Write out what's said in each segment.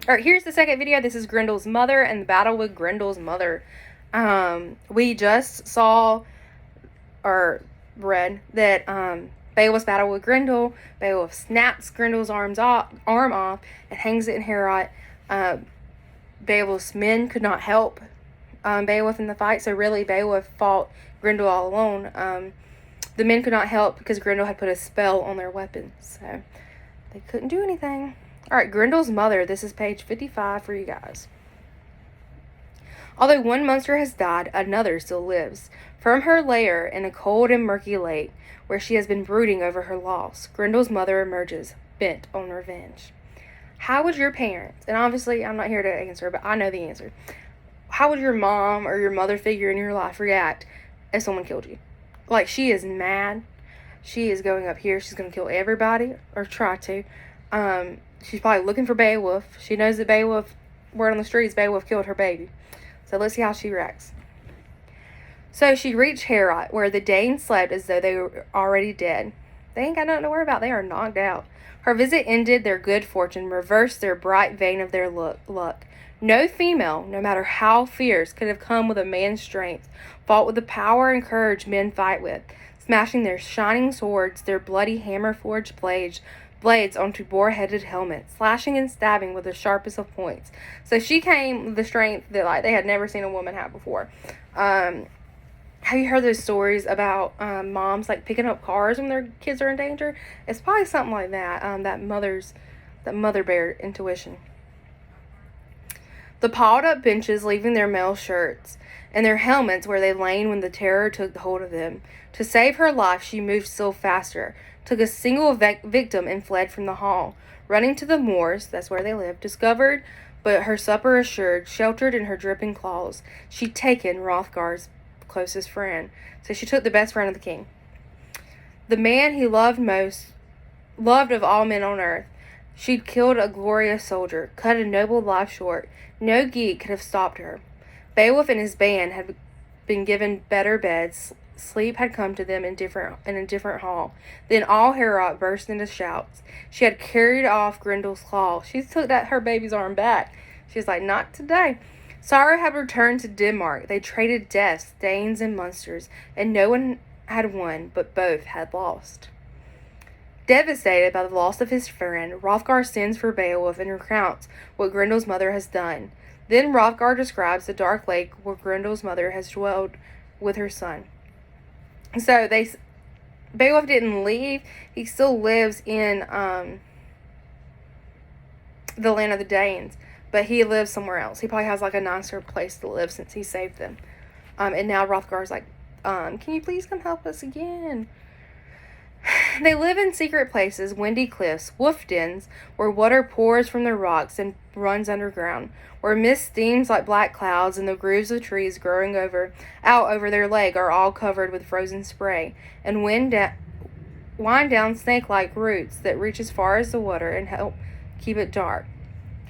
All right, here's the second video. This is Grendel's mother and the battle with Grendel's mother. We just saw or read that Beowulf's battle with Grendel. Beowulf snaps Grendel's arm off and hangs it in Heorot. Beowulf's men could not help Beowulf in the fight, so really Beowulf fought Grendel all alone. The men could not help because Grendel had put a spell on their weapons, so they couldn't do anything. All right, Grendel's mother. This is page 55 for you guys. Although one monster has died, another still lives. From her lair in a cold and murky lake, where she has been brooding over her loss, Grendel's mother emerges, bent on revenge. How would your parents, and obviously I'm not here to answer, but I know the answer. How would your mom or your mother figure in your life react if someone killed you? Like, she is mad. She is going up here. She's going to kill everybody, or try to. She's probably looking for Beowulf. She knows that Beowulf, word on the streets, Beowulf killed her baby. So let's see how she reacts. So she reached Heorot, where the Danes slept as though they were already dead. They ain't got nothing to worry about. They are knocked out. Her visit ended their good fortune, reversed their bright vein of their luck. No female, no matter how fierce, could have come with a man's strength, fought with the power and courage men fight with, smashing their shining swords, their bloody hammer-forged blades onto boar-headed helmets, slashing and stabbing with the sharpest of points. So she came with the strength that they had never seen a woman have before. Have you heard those stories about moms picking up cars when their kids are in danger? It's probably something like that. That mother bear intuition. The piled up benches leaving their mail shirts and their helmets where they lain when the terror took hold of them. To save her life, she moved still faster, took a single victim and fled from the hall. Running to the moors, that's where they lived, discovered, but her supper assured, sheltered in her dripping claws, she'd taken Hrothgar's closest friend. So she took the best friend of the king. The man he loved of all men on earth. She'd killed a glorious soldier, cut a noble life short. No Geat could have stopped her. Beowulf and his band had been given better beds. Sleep had come to them in a different hall. Then all Heorot burst into shouts. She had carried off Grendel's claw. She took her baby's arm back. She was like, not today. Sorrow had returned to Denmark. They traded deaths, Danes and Munsters, and no one had won, but both had lost. Devastated by the loss of his friend, Hrothgar sends for Beowulf and recounts what Grendel's mother has done. Then Hrothgar describes the dark lake where Grendel's mother has dwelled with her son. So Beowulf didn't leave. He still lives in the land of the Danes, but he lives somewhere else. He probably has a nicer place to live since he saved them. And now Hrothgar's like, can you please come help us again? They live in secret places, windy cliffs, wolf dens, where water pours from the rocks and runs underground, where mist steams like black clouds, and the grooves of trees growing out over their lake are all covered with frozen spray, and wind down snake-like roots that reach as far as the water and help keep it dark.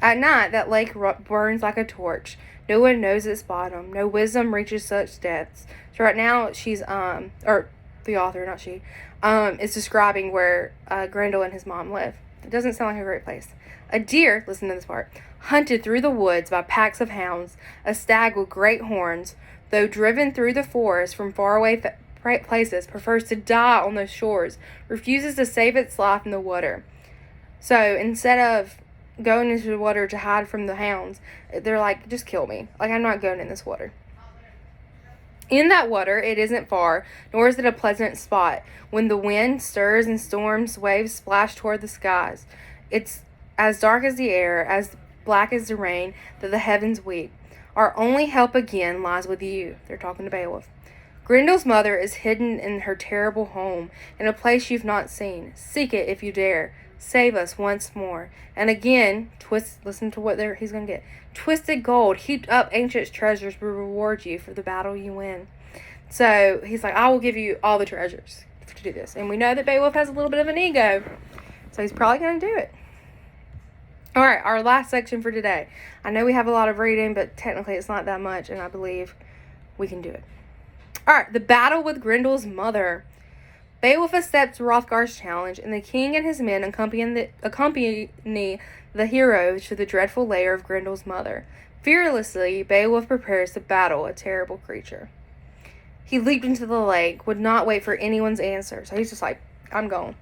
At night, that lake burns like a torch. No one knows its bottom. No wisdom reaches such depths. So right now, she's, or the author, not she, is describing where Grendel and his mom live. It doesn't sound like a great place. A deer, listen to this part, hunted through the woods by packs of hounds, a stag with great horns, though driven through the forest from faraway places, prefers to die on those shores, refuses to save its life in the water. So instead of going into the water to hide from the hounds, they're like, just kill me. I'm not going in this water. In that water, it isn't far, nor is it a pleasant spot. When the wind stirs and storms, waves splash toward the skies. It's as dark as the air, as black as the rain, that the heavens weep. Our only help again lies with you. They're talking to Beowulf. Grendel's mother is hidden in her terrible home, in a place you've not seen. Seek it if you dare. Save us once more. And again, listen to what he's going to get. Twisted gold, heaped up ancient treasures will reward you for the battle you win. So he's like, I will give you all the treasures to do this. And we know that Beowulf has a little bit of an ego, so he's probably going to do it. All right, our last section for today. I know we have a lot of reading, but technically it's not that much, and I believe we can do it. All right, the battle with Grendel's mother. Beowulf accepts Hrothgar's challenge, and the king and his men accompany the hero to the dreadful lair of Grendel's mother. Fearlessly, Beowulf prepares to battle a terrible creature. He leaped into the lake, would not wait for anyone's answer, so he's just like, I'm gone.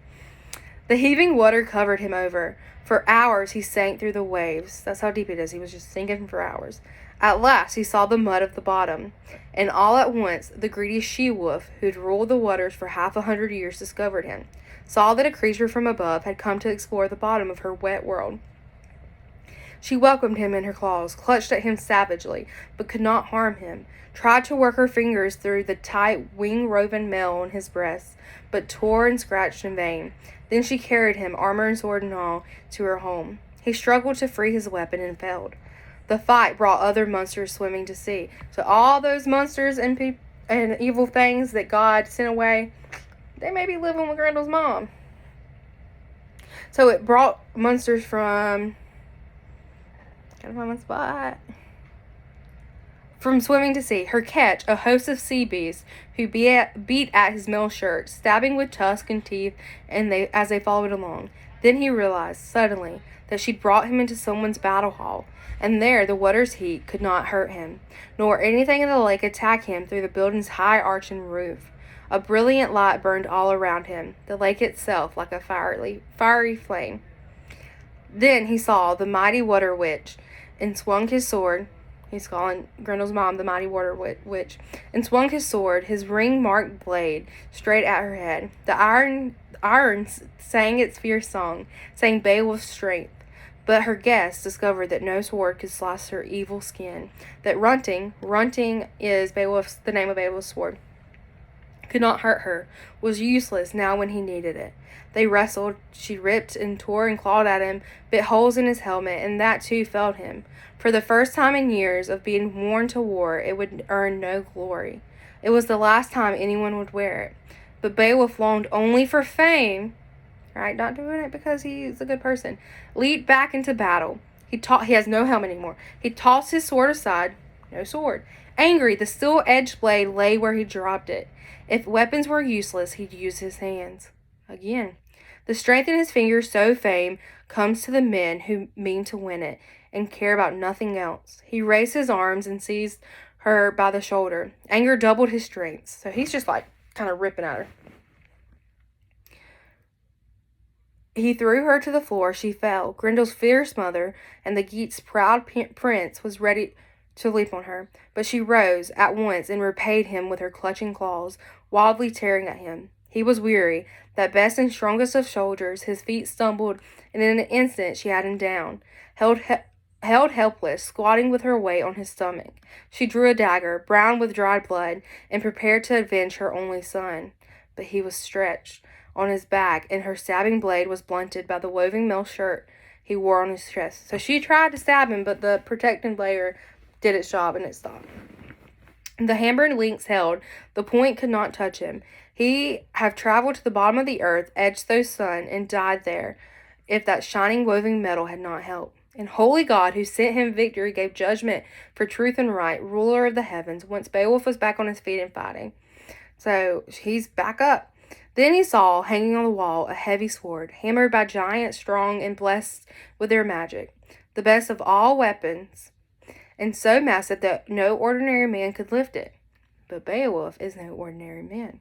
The heaving water covered him over. For hours he sank through the waves. That's how deep it is. He was just sinking for hours. At last he saw the mud of the bottom, and all at once the greedy she-wolf, who'd ruled the waters for 100 years, discovered him, saw that a creature from above had come to explore the bottom of her wet world. She welcomed him in her claws, clutched at him savagely, but could not harm him, tried to work her fingers through the tight wing-woven mail on his breast, but tore and scratched in vain. Then she carried him, armor and sword and all, to her home. He struggled to free his weapon and failed. The fight brought other monsters swimming to sea. So all those monsters and evil things that God sent away, they may be living with Grendel's mom. So it brought monsters from... Gotta find my spot. From swimming to sea. Her catch, a host of sea beasts who beat at his mail shirt, stabbing with tusks and teeth as they followed along. Then he realized, suddenly, that she'd brought him into someone's battle hall, and there the water's heat could not hurt him, nor anything in the lake attack him through the building's high arching roof. A brilliant light burned all around him, the lake itself like a fiery flame. Then he saw the mighty water witch, and swung his sword. He's calling Grendel's mom the mighty water witch, and swung his sword, his ring-marked blade, straight at her head. The iron sang its fierce song, sang Beowulf's strength. But her guests discovered that no sword could slice her evil skin. That runting is the name of Beowulf's sword, could not hurt her, was useless now when he needed it. They wrestled. She ripped and tore and clawed at him, bit holes in his helmet, and that too failed him. For the first time in years of being worn to war, it would earn no glory. It was the last time anyone would wear it. But Beowulf longed only for fame, right? Not doing it because he's a good person. Leaped back into battle. He has no helmet anymore. He tossed his sword aside. No sword. Angry, the steel-edged blade lay where he dropped it. If weapons were useless, he'd use his hands. Again. The strength in his fingers so fame comes to the men who mean to win it and care about nothing else. He raised his arms and seized her by the shoulder. Anger doubled his strength. So he's just like kind of ripping at her. He threw her to the floor. She fell. Grendel's fierce mother and the Geat's proud prince was ready to leap on her, but she rose at once and repaid him with her clutching claws, wildly tearing at him. He was weary, that best and strongest of soldiers. His feet stumbled, and in an instant she had him down, held helpless, squatting with her weight on his stomach. She drew a dagger, brown with dried blood, and prepared to avenge her only son. But he was stretched on his back, and her stabbing blade was blunted by the woven mail shirt he wore on his chest. So she tried to stab him, but the protecting layer did its job, and it stopped. The hammered links held. The point could not touch him. He have traveled to the bottom of the earth, edged those sun, and died there, if that shining woven metal had not helped. And holy God, who sent him victory, gave judgment for truth and right, ruler of the heavens, once Beowulf was back on his feet and fighting. So he's back up. Then he saw, hanging on the wall, a heavy sword, hammered by giants, strong and blessed with their magic, the best of all weapons, and so massive that no ordinary man could lift it. But Beowulf is no ordinary man.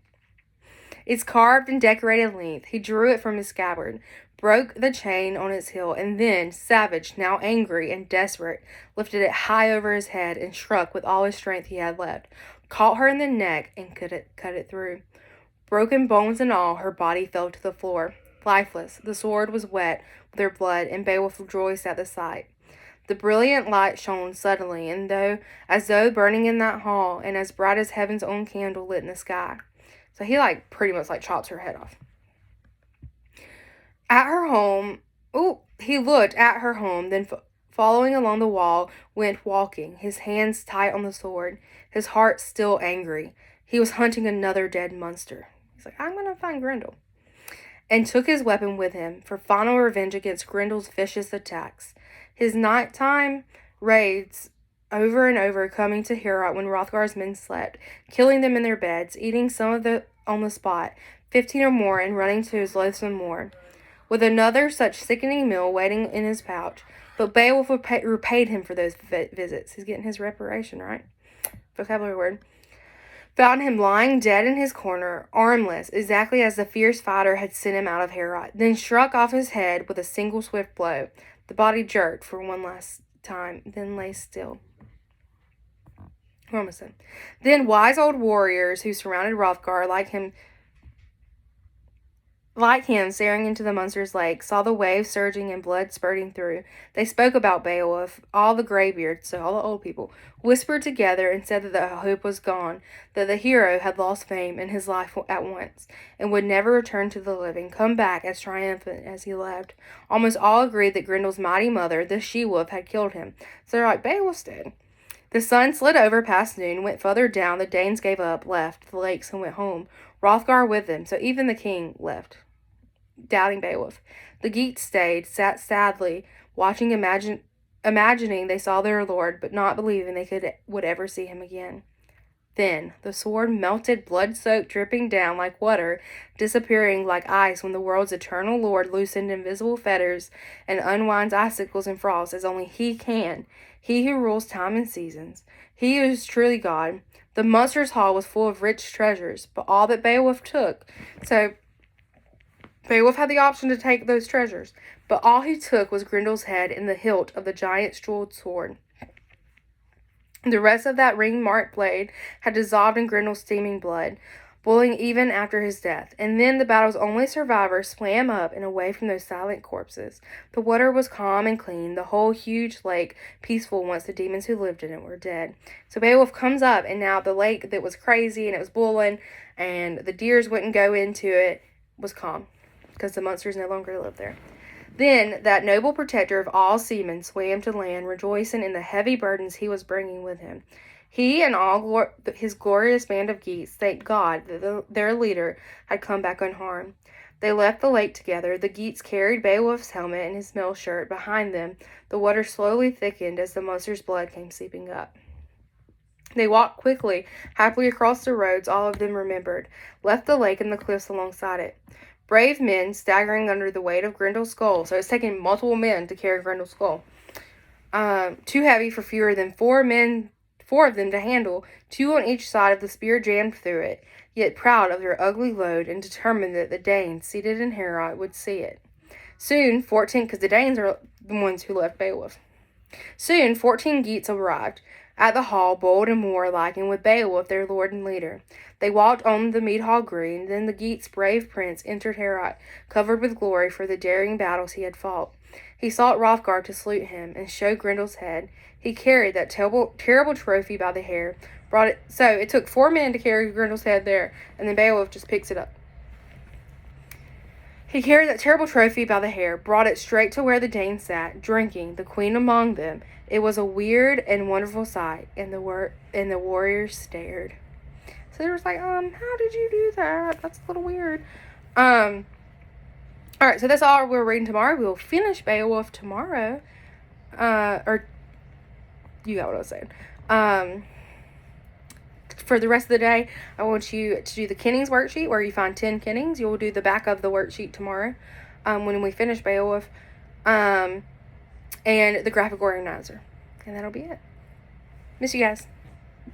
Its carved and decorated length, he drew it from his scabbard, broke the chain on its hilt, and then, savage, now angry and desperate, lifted it high over his head and struck with all his strength he had left, caught her in the neck and cut it through. Broken bones and all, her body fell to the floor, lifeless. The sword was wet with her blood, and Beowulf rejoiced at the sight. The brilliant light shone suddenly, as though burning in that hall, and as bright as heaven's own candle lit in the sky. So he pretty much chops her head off. At her home, he looked at her home, then following along the wall, went walking, his hands tight on the sword, his heart still angry. He was hunting another dead monster. He's like, I'm going to find Grendel. And took his weapon with him for final revenge against Grendel's vicious attacks. His nighttime raids over and over, coming to Heorot when Hrothgar's men slept, killing them in their beds, eating some of them on the spot, 15 or more, and running to his loathsome moor. with another such sickening meal waiting in his pouch. But Beowulf repaid him for those visits. He's getting his reparation, right? Vocabulary word. Found him lying dead in his corner, armless, exactly as the fierce fighter had sent him out of Heorot, then struck off his head with a single swift blow. The body jerked for one last time, then lay still. Then wise old warriors who surrounded Hrothgar, like him staring into the monster's lake, saw the waves surging and blood spurting through. They spoke about Beowulf. All the greybeards, so all the old people, whispered together and said that the hope was gone, that the hero had lost fame and his life at once, and would never return to the living, come back as triumphant as he left. Almost all agreed that Grendel's mighty mother, the she-wolf, had killed him. So they're like, Beowulf's dead. The sun slid over past noon, went further down, the Danes gave up, left the lakes, and went home. Hrothgar with them, so even the king left, doubting Beowulf. The Geats stayed, sat sadly, watching, imagining they saw their lord, but not believing they would ever see him again. Then the sword melted, blood-soaked, dripping down like water, disappearing like ice when the world's eternal lord loosened invisible fetters and unwinds icicles and frost as only he can, he who rules time and seasons, he who is truly God. The monster's hall was full of rich treasures, but all that Beowulf took, so Beowulf had the option to take those treasures, but all he took was Grendel's head and the hilt of the giant's jeweled sword. The rest of that ring-marked blade had dissolved in Grendel's steaming blood, boiling even after his death. And then the battle's only survivor swam up and away from those silent corpses. The water was calm and clean, the whole huge lake peaceful once the demons who lived in it were dead. So Beowulf comes up, and now the lake that was crazy and it was boiling, and the deers wouldn't go into it, was calm, because the monsters no longer lived there. Then that noble protector of all seamen swam to land, rejoicing in the heavy burdens he was bringing with him. He and all his glorious band of Geats thanked God that their leader had come back unharmed. They left the lake together. The Geats carried Beowulf's helmet and his mail shirt behind them. The water slowly thickened as the monster's blood came seeping up. They walked quickly, happily across the roads all of them remembered, left the lake and the cliffs alongside it. Brave men staggering under the weight of Grendel's skull. So it's taking multiple men to carry Grendel's skull. Too heavy for fewer than four of them to handle, 2 on each side of the spear jammed through it, yet proud of their ugly load and determined that the Danes, seated in Heorot, would see it. Soon, 14, because the Danes are the ones who left Beowulf. Soon, 14 Geats arrived at the hall, bold and warlike, and with Beowulf, their lord and leader. They walked on the mead hall green. Then the Geats' brave prince entered Heorot, covered with glory for the daring battles he had fought. He sought Hrothgar to salute him and show Grendel's head. He carried that terrible trophy by the hair, brought it. So it took 4 men to carry Grendel's head there, and then Beowulf just picks it up. He carried that terrible trophy by the hair, brought it straight to where the Danes sat, drinking, the queen among them. It was a weird and wonderful sight, and the warriors stared. So they were like, how did you do that? That's a little weird. Alright, so that's all we're reading tomorrow. We'll finish Beowulf tomorrow. Or, you got what I was saying. For the rest of the day, I want you to do the Kennings worksheet, where you find 10 Kennings. You will do the back of the worksheet tomorrow, when we finish Beowulf. And the graphic organizer. And that'll be it. Miss you guys.